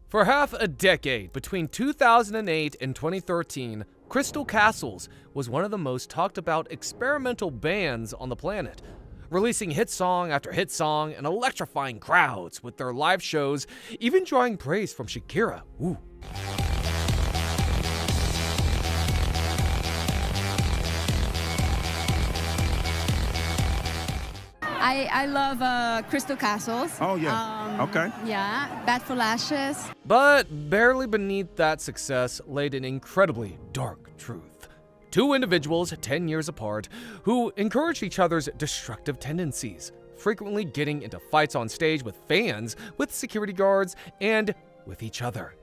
For half a decade, between 2008 and 2013, Crystal Castles was one of the most talked about experimental bands on the planet, releasing hit song after hit song and electrifying crowds with their live shows, even drawing praise from Shakira. Ooh. I love Crystal Castles. Oh, yeah. Okay. Yeah, Bad for Lashes. But barely beneath that success laid an incredibly dark truth. Two individuals 10 years apart who encouraged each other's destructive tendencies, frequently getting into fights on stage with fans, with security guards, and with each other.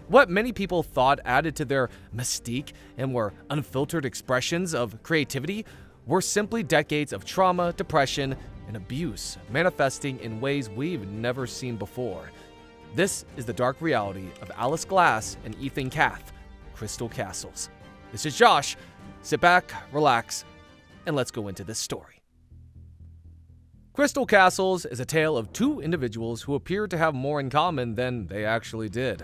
What many people thought added to their mystique and were unfiltered expressions of creativity were simply decades of trauma, depression, and abuse manifesting in ways we've never seen before. This is the dark reality of Alice Glass and Ethan Kath, Crystal Castles. This is Josh. Sit back, relax, and let's go into this story. Crystal Castles is a tale of two individuals who appeared to have more in common than they actually did.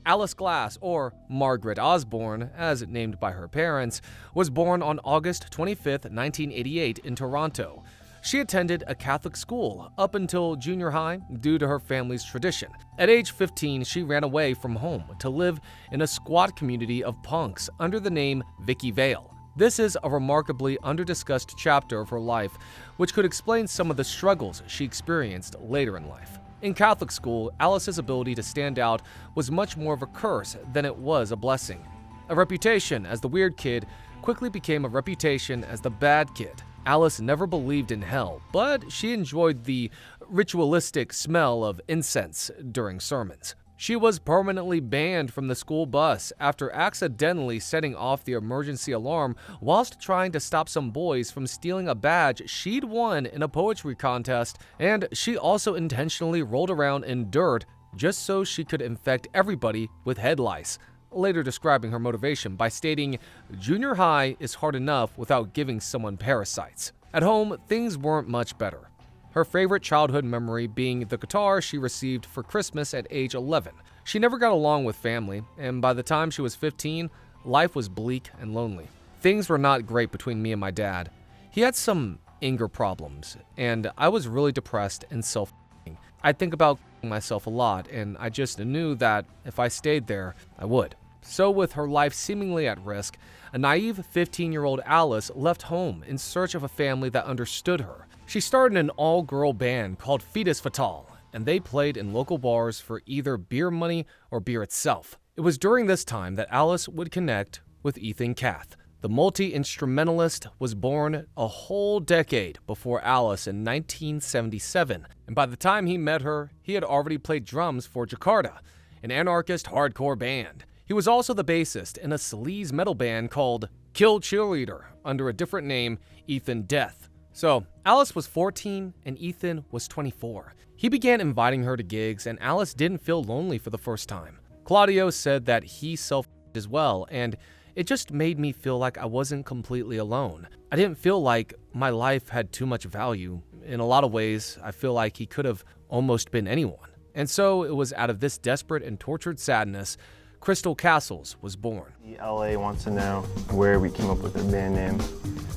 Alice Glass, or Margaret Osborne, as named by her parents, was born on August 25, 1988 in Toronto. She attended a Catholic school up until junior high due to her family's tradition. At age 15, she ran away from home to live in a squat community of punks under the name Vicky Vale. This is a remarkably underdiscussed chapter of her life, which could explain some of the struggles she experienced later in life. In Catholic school, Alice's ability to stand out was much more of a curse than it was a blessing. A reputation as the weird kid quickly became a reputation as the bad kid. Alice never believed in hell, but she enjoyed the ritualistic smell of incense during sermons. She was permanently banned from the school bus after accidentally setting off the emergency alarm whilst trying to stop some boys from stealing a badge she'd won in a poetry contest, and she also intentionally rolled around in dirt just so she could infect everybody with head lice, later describing her motivation by stating, "Junior high is hard enough without giving someone parasites." At home, things weren't much better. Her favorite childhood memory being the guitar she received for Christmas at age 11. She never got along with family, and by the time she was 15, life was bleak and lonely. Things were not great between me and my dad. He had some anger problems, and I was really depressed and self-hating. I'd think about myself a lot, and I just knew that if I stayed there, I would. So with her life seemingly at risk, a naive 15-year-old Alice left home in search of a family that understood her. She started an all-girl band called Fetus Fatale, and they played in local bars for either beer money or beer itself. It was during this time that Alice would connect with Ethan Kath. The multi-instrumentalist was born a whole decade before Alice in 1977, and by the time he met her, he had already played drums for Jakarta, an anarchist hardcore band. He was also the bassist in a sleaze metal band called Kill Cheerleader under a different name, Ethan Death. So, Alice was 14 and Ethan was 24. He began inviting her to gigs and Alice didn't feel lonely for the first time. Claudio said that he self-harmed as well, and it just made me feel like I wasn't completely alone. I didn't feel like my life had too much value. In a lot of ways, I feel like he could have almost been anyone. And so it was out of this desperate and tortured sadness Crystal Castles was born. LA wants to know where we came up with our band name.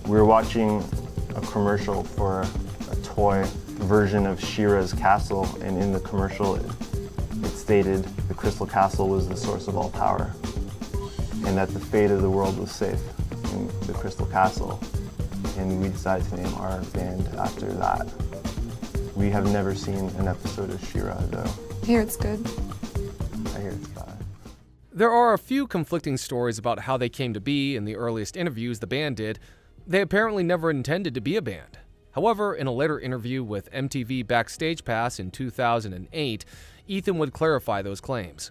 We were watching a commercial for a toy version of She-Ra's castle, and in the commercial it stated the Crystal Castle was the source of all power and that the fate of the world was safe in the Crystal Castle, and we decided to name our band after that. We have never seen an episode of She-Ra though. I hear it's good. I hear it's bad. There are a few conflicting stories about how they came to be in the earliest interviews the band did. They apparently never intended to be a band. However, in a later interview with MTV Backstage Pass in 2008, Ethan would clarify those claims.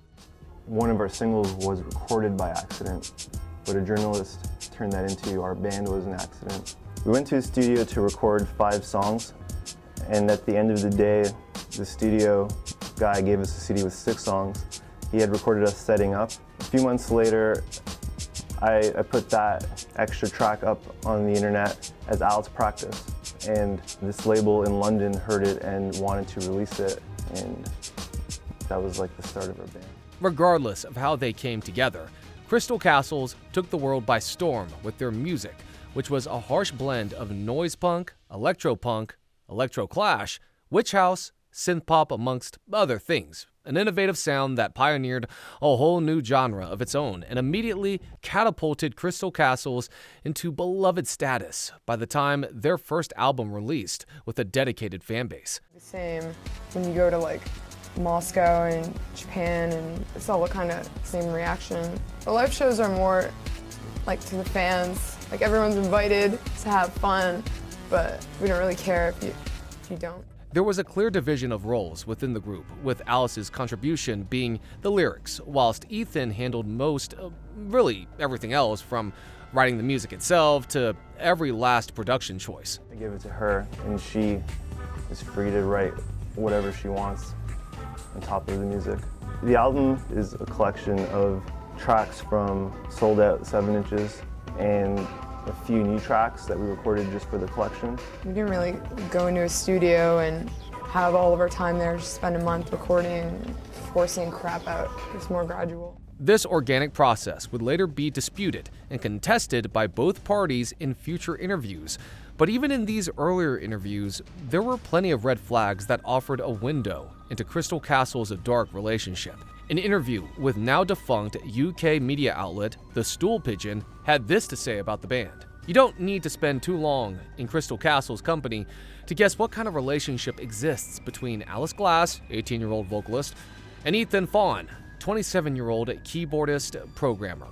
One of our singles was recorded by accident, but a journalist turned that into our band was an accident. We went to a studio to record 5 songs, and at the end of the day, the studio guy gave us a CD with 6 songs, he had recorded us setting up. A few months later, I put that extra track up on the internet as Alice Practice, and this label in London heard it and wanted to release it, and that was like the start of our band. Regardless of how they came together, Crystal Castles took the world by storm with their music, which was a harsh blend of noise punk, electropunk, electroclash, witch house, synth pop, amongst other things. An innovative sound that pioneered a whole new genre of its own and immediately catapulted Crystal Castles into beloved status by the time their first album released with a dedicated fan base. The same when you go to like Moscow and Japan, and it's all kind of same reaction. The live shows are more like to the fans, like everyone's invited to have fun, but we don't really care if you don't. There was a clear division of roles within the group, with Alice's contribution being the lyrics, whilst Ethan handled most, really everything else, from writing the music itself to every last production choice. I give it to her, and she is free to write whatever she wants on top of the music. The album is a collection of tracks from Sold Out 7 Inches and a few new tracks that we recorded just for the collection. We didn't really go into a studio and have all of our time there, just spend a month recording, forcing crap out. It's more gradual. This organic process would later be disputed and contested by both parties in future interviews. But even in these earlier interviews, there were plenty of red flags that offered a window into Crystal Castles' dark relationship. An interview with now defunct UK media outlet The Stool Pigeon had this to say about the band. You don't need to spend too long in Crystal Castles' company to guess what kind of relationship exists between Alice Glass, 18-year-old vocalist, and Ethan Fawn, 27-year-old keyboardist programmer.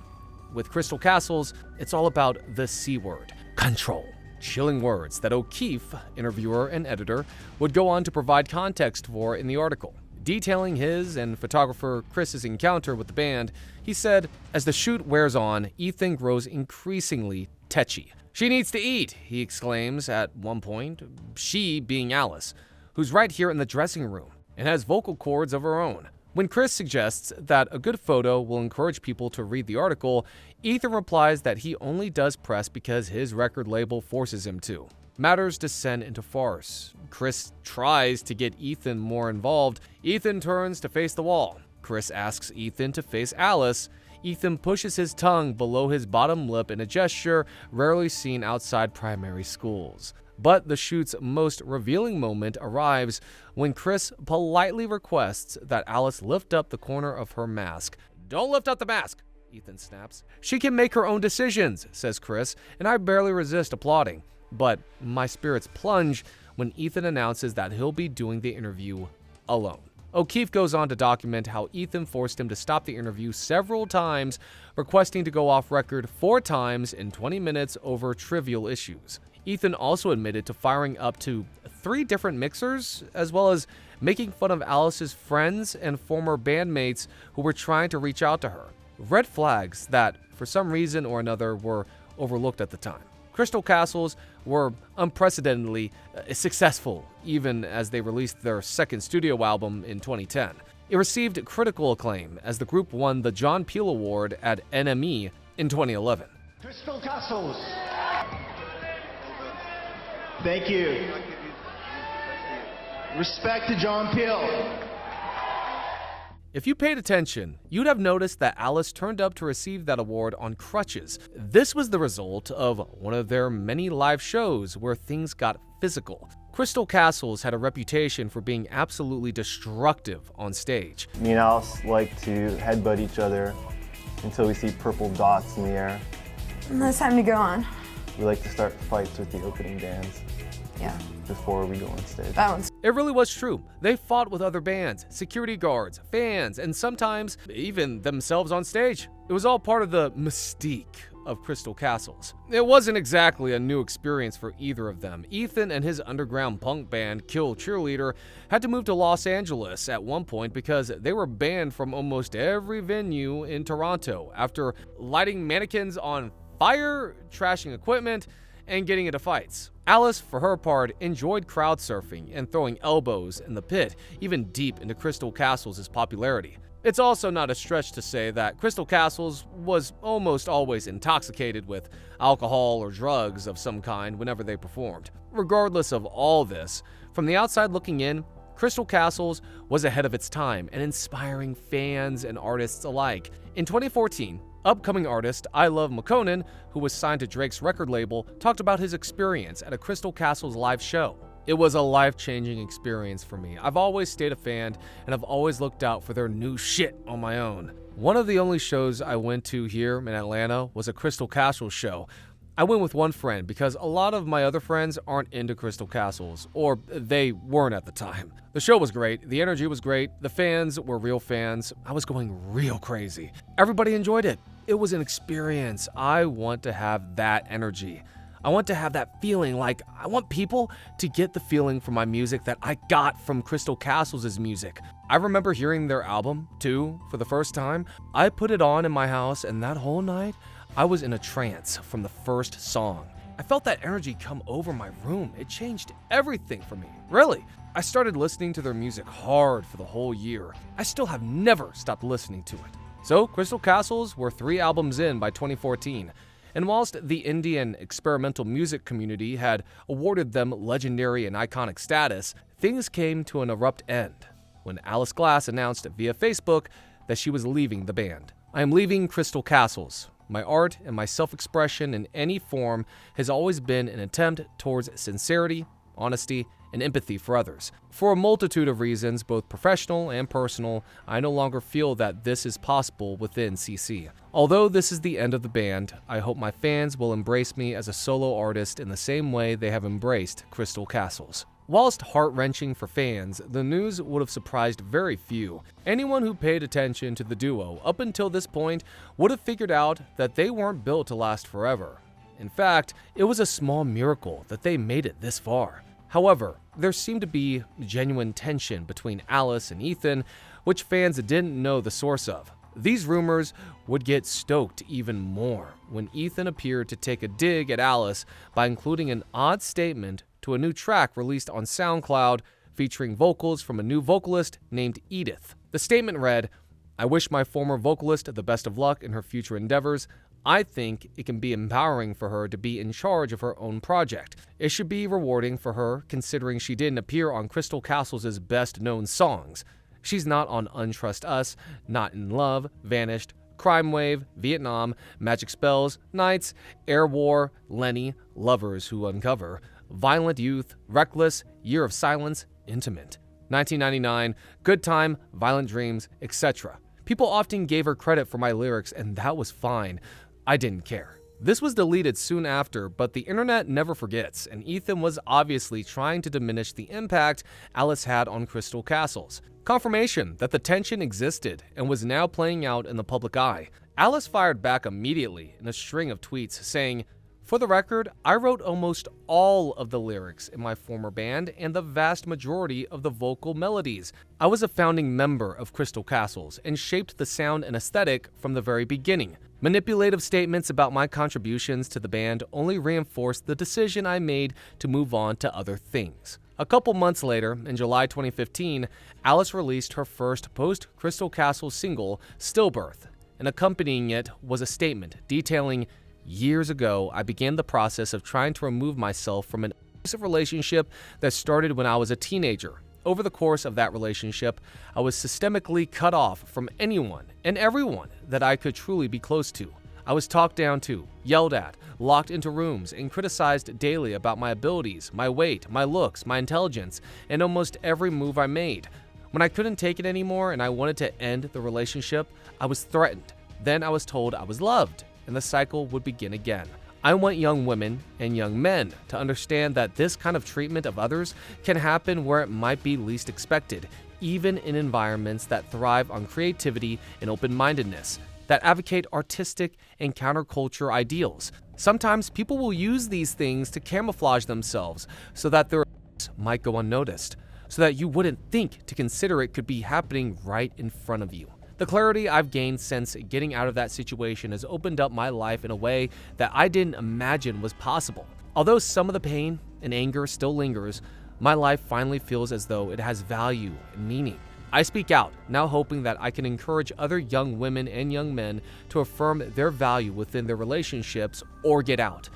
With Crystal Castles, it's all about the C word, control. Chilling words that O'Keefe, interviewer and editor, would go on to provide context for in the article. Detailing his and photographer Chris's encounter with the band, he said, as the shoot wears on, Ethan grows increasingly tetchy. She needs to eat, he exclaims at one point, she being Alice, who's right here in the dressing room and has vocal cords of her own. When Chris suggests that a good photo will encourage people to read the article, Ethan replies that he only does press because his record label forces him to. Matters descend into farce. Chris tries to get Ethan more involved. Ethan turns to face the wall. Chris asks Ethan to face Alice. Ethan pushes his tongue below his bottom lip in a gesture rarely seen outside primary schools. But the shoot's most revealing moment arrives when Chris politely requests that Alice lift up the corner of her mask. "Don't lift up the mask," Ethan snaps. "She can make her own decisions," says Chris, and I barely resist applauding. But my spirits plunge when Ethan announces that he'll be doing the interview alone. O'Keefe goes on to document how Ethan forced him to stop the interview several times, requesting to go off record 4 times in 20 minutes over trivial issues. Ethan also admitted to firing up to 3 different mixers, as well as making fun of Alice's friends and former bandmates who were trying to reach out to her. Red flags that, for some reason or another, were overlooked at the time. Crystal Castles were unprecedentedly successful, even as they released their second studio album in 2010. It received critical acclaim as the group won the John Peel Award at NME in 2011. Crystal Castles. Thank you. Respect to John Peel. If you paid attention, you'd have noticed that Alice turned up to receive that award on crutches. This was the result of one of their many live shows where things got physical. Crystal Castles had a reputation for being absolutely destructive on stage. Me and Alice like to headbutt each other until we see purple dots in the air. And it's time to go on. We like to start fights with the opening bands Yeah, before we go on stage. that one's. It really was true. They fought with other bands, security guards, fans, and sometimes even themselves on stage. It was all part of the mystique of Crystal Castles. It wasn't exactly a new experience for either of them. Ethan and his underground punk band, Kill Cheerleader, had to move to Los Angeles at one point because they were banned from almost every venue in Toronto after lighting mannequins on fire, trashing equipment, and getting into fights. Alice, for her part, enjoyed crowd surfing and throwing elbows in the pit, even deep into Crystal Castles' popularity. It's also not a stretch to say that Crystal Castles was almost always intoxicated with alcohol or drugs of some kind whenever they performed. Regardless of all this, from the outside looking in, Crystal Castles was ahead of its time and inspiring fans and artists alike. In 2014, upcoming artist I Love McConan, who was signed to Drake's record label, talked about his experience at a Crystal Castles live show. It was a life-changing experience for me. I've always stayed a fan, and I've always looked out for their new shit on my own. One of the only shows I went to here in Atlanta was a Crystal Castles show. I went with one friend because a lot of my other friends aren't into Crystal Castles, or they weren't at the time. The show was great, the energy was great, the fans were real fans. I was going real crazy. Everybody enjoyed it. It was an experience. I want to have that energy. I want to have that feeling. Like, I want people to get the feeling from my music that I got from Crystal Castles' music. I remember hearing their album, too, for the first time. I put it on in my house, and that whole night, I was in a trance from the first song. I felt that energy come over my room. It changed everything for me, really. I started listening to their music hard for the whole year. I still have never stopped listening to it. So, Crystal Castles were 3 albums in by 2014. And whilst the Indian experimental music community had awarded them legendary and iconic status, things came to an abrupt end when Alice Glass announced via Facebook that she was leaving the band. I am leaving Crystal Castles. My art and my self-expression in any form has always been an attempt towards sincerity, honesty, and empathy for others. For a multitude of reasons, both professional and personal, I no longer feel that this is possible within CC. Although this is the end of the band, I hope my fans will embrace me as a solo artist in the same way they have embraced Crystal Castles. Whilst heart-wrenching for fans, the news would have surprised very few. Anyone who paid attention to the duo up until this point would have figured out that they weren't built to last forever. In fact, it was a small miracle that they made it this far. However, there seemed to be genuine tension between Alice and Ethan, which fans didn't know the source of. These rumors would get stoked even more when Ethan appeared to take a dig at Alice by including an odd statement to a new track released on SoundCloud featuring vocals from a new vocalist named Edith. The statement read, "I wish my former vocalist the best of luck in her future endeavors. I think it can be empowering for her to be in charge of her own project. It should be rewarding for her considering she didn't appear on Crystal Castles' best-known songs. She's not on Untrust Us, Not in Love, Vanished, Crime Wave, Vietnam, Magic Spells, Nights, Air War, Lenny, Lovers Who Uncover, Violent Youth, Reckless, Year of Silence, Intimate, 1999, Good Time, Violent Dreams, etc. People often gave her credit for my lyrics, and that was fine. I didn't care. This was deleted soon after, but the internet never forgets, and Ethan was obviously trying to diminish the impact Alice had on Crystal Castles. Confirmation that the tension existed and was now playing out in the public eye. Alice fired back immediately in a string of tweets saying, "For the record, I wrote almost all of the lyrics in my former band and the vast majority of the vocal melodies. I was a founding member of Crystal Castles and shaped the sound and aesthetic from the very beginning. Manipulative statements about my contributions to the band only reinforced the decision I made to move on to other things." A couple months later, in July 2015, Alice released her first post-Crystal Castles single, Stillbirth, and accompanying it was a statement detailing, "Years ago, I began the process of trying to remove myself from an abusive relationship that started when I was a teenager. Over the course of that relationship, I was systemically cut off from anyone and everyone that I could truly be close to. I was talked down to, yelled at, locked into rooms, and criticized daily about my abilities, my weight, my looks, my intelligence, and almost every move I made. When I couldn't take it anymore and I wanted to end the relationship, I was threatened. Then I was told I was loved, and the cycle would begin again. I want young women and young men to understand that this kind of treatment of others can happen where it might be least expected, even in environments that thrive on creativity and open-mindedness, that advocate artistic and counterculture ideals. Sometimes people will use these things to camouflage themselves so that their might go unnoticed, so that you wouldn't think to consider it could be happening right in front of you. The clarity I've gained since getting out of that situation has opened up my life in a way that I didn't imagine was possible. Although some of the pain and anger still lingers, my life finally feels as though it has value and meaning. I speak out, now hoping that I can encourage other young women and young men to affirm their value within their relationships or get out.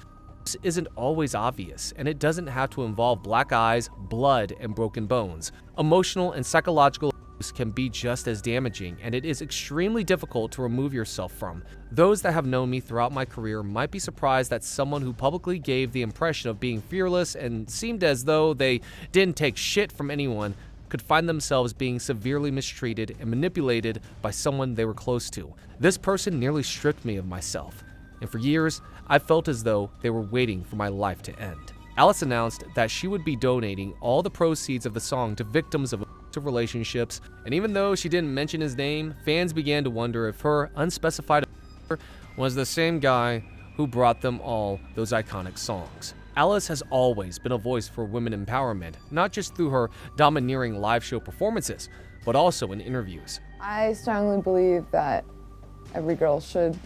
This isn't always obvious, and it doesn't have to involve black eyes, blood, and broken bones. Emotional and psychological abuse can be just as damaging, and it is extremely difficult to remove yourself from. Those that have known me throughout my career might be surprised that someone who publicly gave the impression of being fearless and seemed as though they didn't take shit from anyone could find themselves being severely mistreated and manipulated by someone they were close to. This person nearly stripped me of myself, and for years, I felt as though they were waiting for my life to end. Alice announced that she would be donating all the proceeds of the song to victims of abusive relationships, and even though she didn't mention his name, fans began to wonder if her unspecified abuser was the same guy who brought them all those iconic songs. Alice has always been a voice for women empowerment, not just through her domineering live show performances, but also in interviews. I strongly believe that every girl should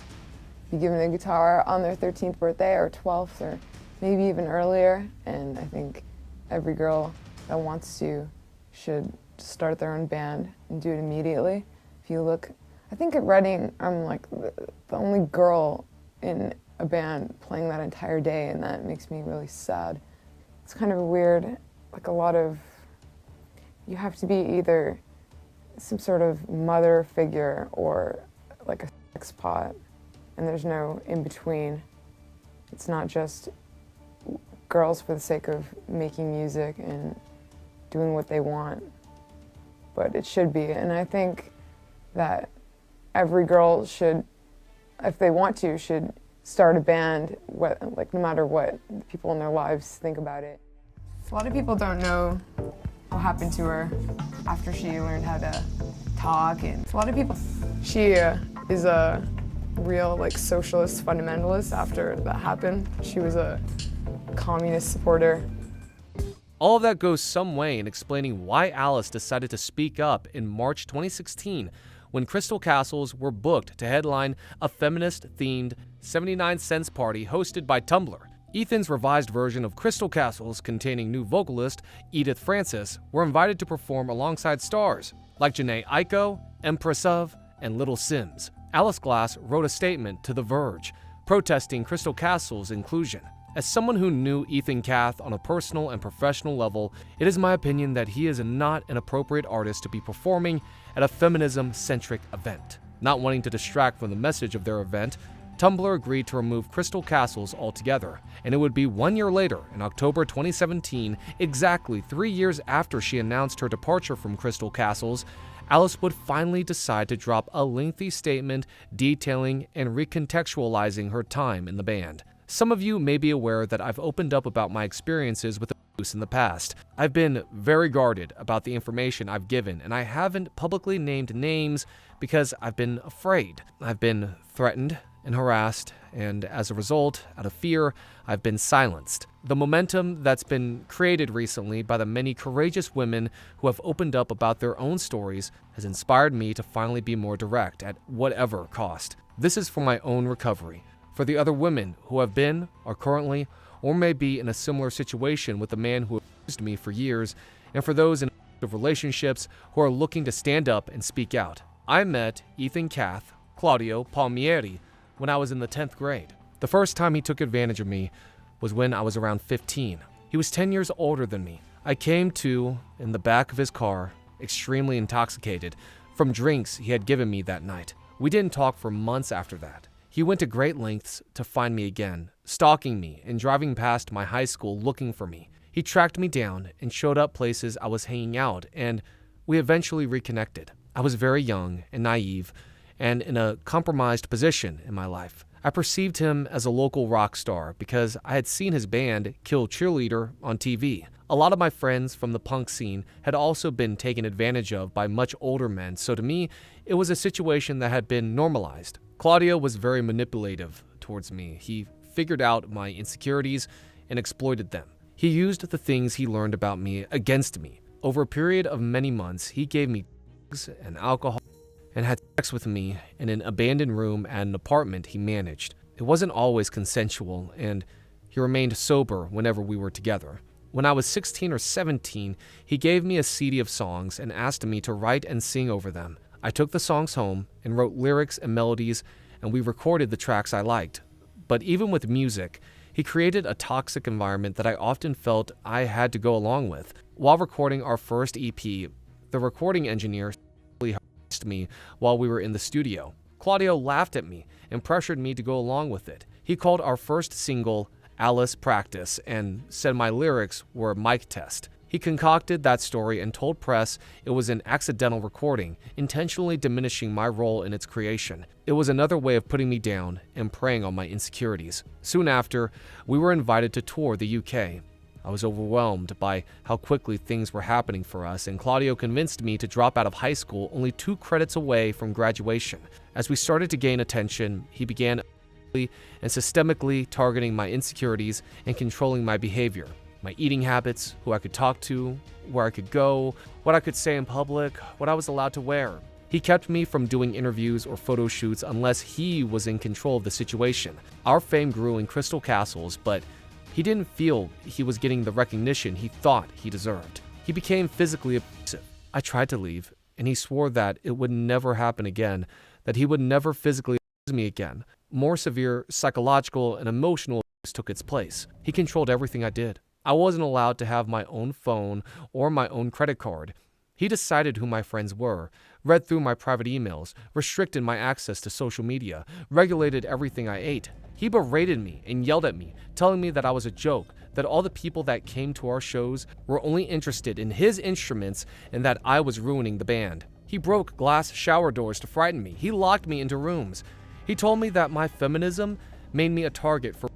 be given a guitar on their 13th birthday or 12th or maybe even earlier, and I think every girl that wants to should start their own band and do it immediately. If you look, I think at Reading, I'm like the only girl in a band playing that entire day, and that makes me really sad. It's kind of weird, like you have to be either some sort of mother figure or like a sex pot, and there's no in between. It's not just girls for the sake of making music and doing what they want, but it should be. And I think that every girl should, if they want to, should start a band, like no matter what people in their lives think about it. A lot of people don't know what happened to her after she learned how to talk, and a lot of people, she is a real socialist fundamentalist after that happened. She was a communist supporter. All of that goes some way in explaining why Alice decided to speak up in March 2016 when Crystal Castles were booked to headline a feminist-themed 79 Cents party hosted by Tumblr. Ethan's revised version of Crystal Castles, containing new vocalist Edith Francis, were invited to perform alongside stars like Janae Aiko, Empress of, and Little Sims. Alice Glass wrote a statement to The Verge, protesting Crystal Castles' inclusion. As someone who knew Ethan Kath on a personal and professional level, it is my opinion that he is not an appropriate artist to be performing at a feminism-centric event. Not wanting to distract from the message of their event, Tumblr agreed to remove Crystal Castles altogether, and it would be 1 year later, in October 2017, exactly 3 years after she announced her departure from Crystal Castles, Alice would finally decide to drop a lengthy statement detailing and recontextualizing her time in the band. Some of you may be aware that I've opened up about my experiences with abuse in the past. I've been very guarded about the information I've given, and I haven't publicly named names because I've been afraid. I've been threatened and harassed, and as a result, out of fear, I've been silenced. The momentum that's been created recently by the many courageous women who have opened up about their own stories has inspired me to finally be more direct at whatever cost. This is for my own recovery, for the other women who have been, are currently, or may be in a similar situation with the man who abused me for years, and for those in relationships who are looking to stand up and speak out. I met Ethan Kath, Claudio Palmieri, when I was in the 10th grade. The first time he took advantage of me was when I was around 15. He was 10 years older than me. I came to in the back of his car, extremely intoxicated, from drinks he had given me that night. We didn't talk for months after that. He went to great lengths to find me again, stalking me and driving past my high school looking for me. He tracked me down and showed up places I was hanging out, and we eventually reconnected. I was very young and naive, and in a compromised position in my life. I perceived him as a local rock star because I had seen his band Kill Cheerleader on TV. A lot of my friends from the punk scene had also been taken advantage of by much older men, so to me, it was a situation that had been normalized. Claudio was very manipulative towards me. He figured out my insecurities and exploited them. He used the things he learned about me against me. Over a period of many months, he gave me drugs and alcohol and had sex with me in an abandoned room at an apartment he managed. It wasn't always consensual, and he remained sober whenever we were together. When I was 16 or 17, he gave me a CD of songs and asked me to write and sing over them. I took the songs home and wrote lyrics and melodies, and we recorded the tracks I liked. But even with music, he created a toxic environment that I often felt I had to go along with. While recording our first EP, the recording engineer harassed me while we were in the studio. Claudio laughed at me and pressured me to go along with it. He called our first single Alice Practice and said my lyrics were a mic test. He concocted that story and told press it was an accidental recording, intentionally diminishing my role in its creation. It was another way of putting me down and preying on my insecurities. Soon after, we were invited to tour the UK. I was overwhelmed by how quickly things were happening for us, and Claudio convinced me to drop out of high school only 2 credits away from graduation. As we started to gain attention, he began and systemically targeting my insecurities and controlling my behavior, my eating habits, who I could talk to, where I could go, what I could say in public, what I was allowed to wear. He kept me from doing interviews or photo shoots unless he was in control of the situation. Our fame grew in Crystal Castles, but he didn't feel he was getting the recognition he thought he deserved. He became physically abusive. I tried to leave, and he swore that it would never happen again, that he would never physically abuse me again. More severe psychological and emotional abuse took its place. He controlled everything I did. I wasn't allowed to have my own phone or my own credit card. He decided who my friends were, read through my private emails, restricted my access to social media, regulated everything I ate. He berated me and yelled at me, telling me that I was a joke, that all the people that came to our shows were only interested in his instruments and that I was ruining the band. He broke glass shower doors to frighten me. He locked me into rooms. He told me that my feminism made me a target for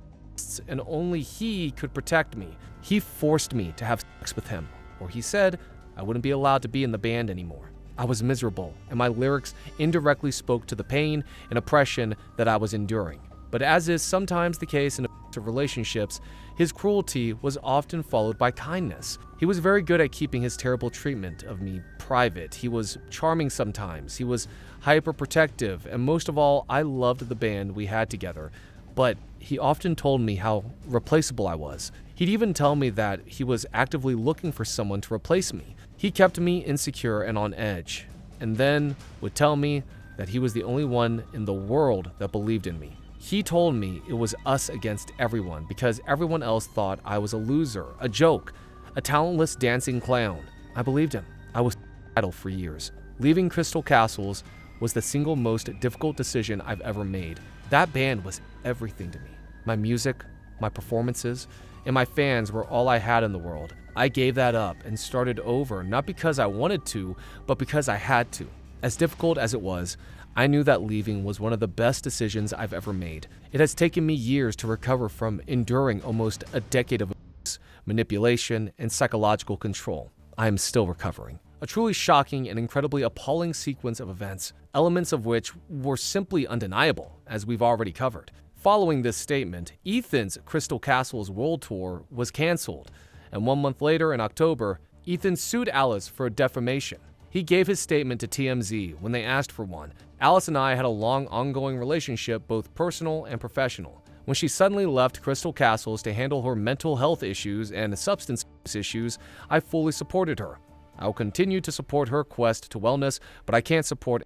and only he could protect me. He forced me to have sex with him, or he said I wouldn't be allowed to be in the band anymore. I was miserable, and my lyrics indirectly spoke to the pain and oppression that I was enduring. But as is sometimes the case in abusive relationships, his cruelty was often followed by kindness. He was very good at keeping his terrible treatment of me private. He was charming sometimes. He was hyper-protective, and most of all, I loved the band we had together. But he often told me how replaceable I was. He'd even tell me that he was actively looking for someone to replace me. He kept me insecure and on edge, and then would tell me that he was the only one in the world that believed in me. He told me it was us against everyone because everyone else thought I was a loser, a joke, a talentless dancing clown. I believed him. I was idle for years. Leaving Crystal Castles was the single most difficult decision I've ever made. That band was everything to me. My music, my performances, and my fans were all I had in the world. I gave that up and started over, not because I wanted to, but because I had to. As difficult as it was, I knew that leaving was one of the best decisions I've ever made. It has taken me years to recover from enduring almost a decade of abuse, manipulation, and psychological control. I am still recovering. A truly shocking and incredibly appalling sequence of events, elements of which were simply undeniable, as we've already covered. Following this statement, Ethan's Crystal Castles World Tour was canceled, and 1 month later in October, Ethan sued Alice for defamation. He gave his statement to TMZ when they asked for one. Alice and I had a long ongoing relationship, both personal and professional. When she suddenly left Crystal Castles to handle her mental health issues and substance abuse issues, I fully supported her. I will continue to support her quest to wellness, but I can't support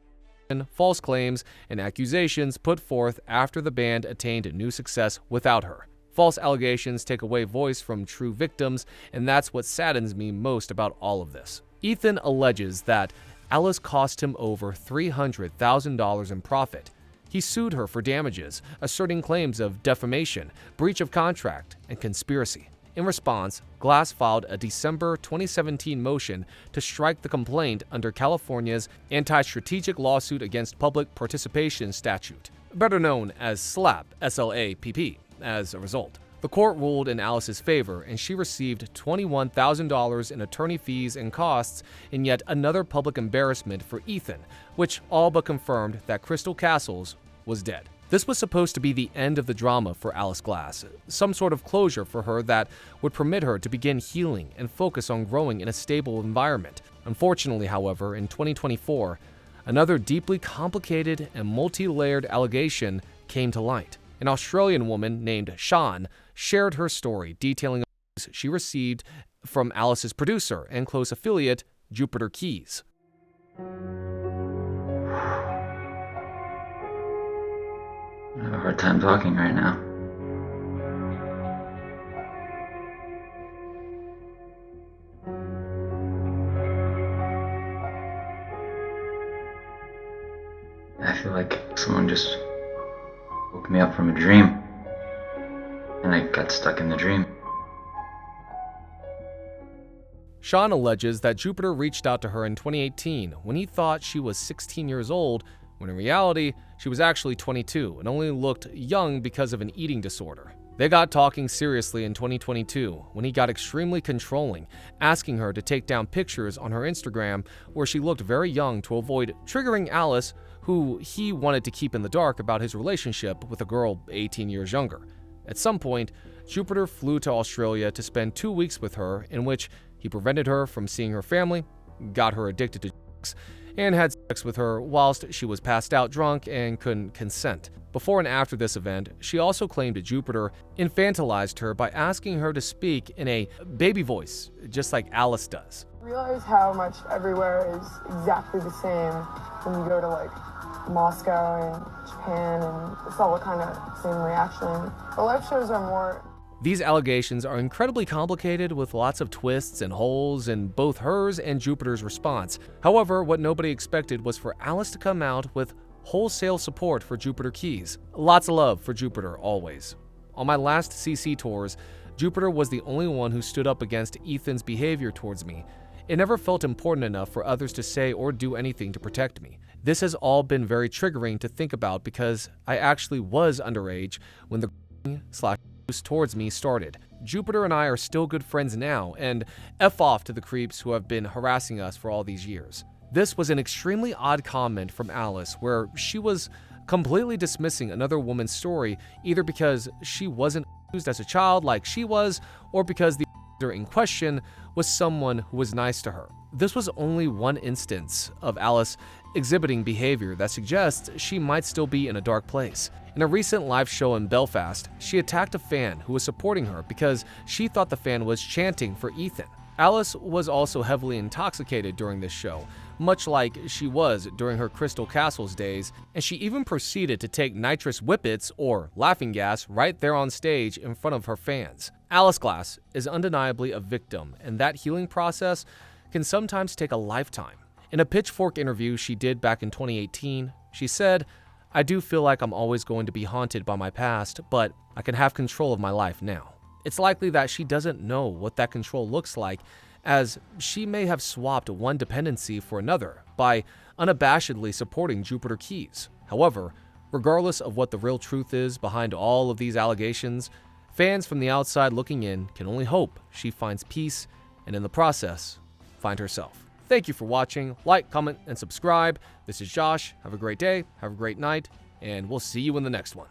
false claims and accusations put forth after the band attained new success without her. False allegations take away voice from true victims, and that's what saddens me most about all of this. Ethan alleges that Alice cost him over $300,000 in profit. He sued her for damages, asserting claims of defamation, breach of contract, and conspiracy. In response, Glass filed a December 2017 motion to strike the complaint under California's anti-strategic lawsuit against public participation statute, better known as SLAPP, S-L-A-P-P, as a result. The court ruled in Alice's favor, and she received $21,000 in attorney fees and costs in yet another public embarrassment for Ethan, which all but confirmed that Crystal Castles was dead. This was supposed to be the end of the drama for Alice Glass, some sort of closure for her that would permit her to begin healing and focus on growing in a stable environment. Unfortunately, however, in 2024, another deeply complicated and multi-layered allegation came to light. An Australian woman named Sean shared her story detailing she received from Alice's producer and close affiliate, Jupiter Keys. I have a hard time talking right now. I feel like someone just woke me up from a dream, and I got stuck in the dream. Sean alleges that Jupiter reached out to her in 2018 when he thought she was 16 years old, when in reality, she was actually 22 and only looked young because of an eating disorder. They got talking seriously in 2022 when he got extremely controlling, asking her to take down pictures on her Instagram where she looked very young to avoid triggering Alice, who he wanted to keep in the dark about his relationship with a girl 18 years younger. At some point, Jupiter flew to Australia to spend 2 weeks with her, in which he prevented her from seeing her family, got her addicted to drugs, and had sex with her whilst she was passed out drunk and couldn't consent. Before and after this event, she also claimed that Jupiter infantilized her by asking her to speak in a baby voice, just like Alice does. I realize how much everywhere is exactly the same when you go to like Moscow and Japan, and it's all the kind of same reaction. The live shows are more. These allegations are incredibly complicated with lots of twists and holes in both hers and Jupiter's response. However, what nobody expected was for Alice to come out with wholesale support for Jupiter Keys. Lots of love for Jupiter, always. On my last CC tours, Jupiter was the only one who stood up against Ethan's behavior towards me. It never felt important enough for others to say or do anything to protect me. This has all been very triggering to think about because I actually was underage when the towards me started. Jupiter and I are still good friends now, and F off to the creeps who have been harassing us for all these years. This was an extremely odd comment from Alice, where she was completely dismissing another woman's story, either because she wasn't abused as a child like she was, or because the abuser in question was someone who was nice to her. This was only one instance of Alice exhibiting behavior that suggests she might still be in a dark place. In a recent live show in Belfast, she attacked a fan who was supporting her because she thought the fan was chanting for Ethan. Alice was also heavily intoxicated during this show, much like she was during her Crystal Castles days, and she even proceeded to take nitrous whippets, or laughing gas, right there on stage in front of her fans. Alice Glass is undeniably a victim, and that healing process can sometimes take a lifetime. In a Pitchfork interview she did back in 2018, she said, "I do feel like I'm always going to be haunted by my past, but I can have control of my life now." It's likely that she doesn't know what that control looks like, as she may have swapped one dependency for another by unabashedly supporting Jupiter Keys. However, regardless of what the real truth is behind all of these allegations, fans from the outside looking in can only hope she finds peace and in the process, find herself. Thank you for watching. Like, comment, and subscribe. This is Josh. Have a great day, have a great night, and we'll see you in the next one.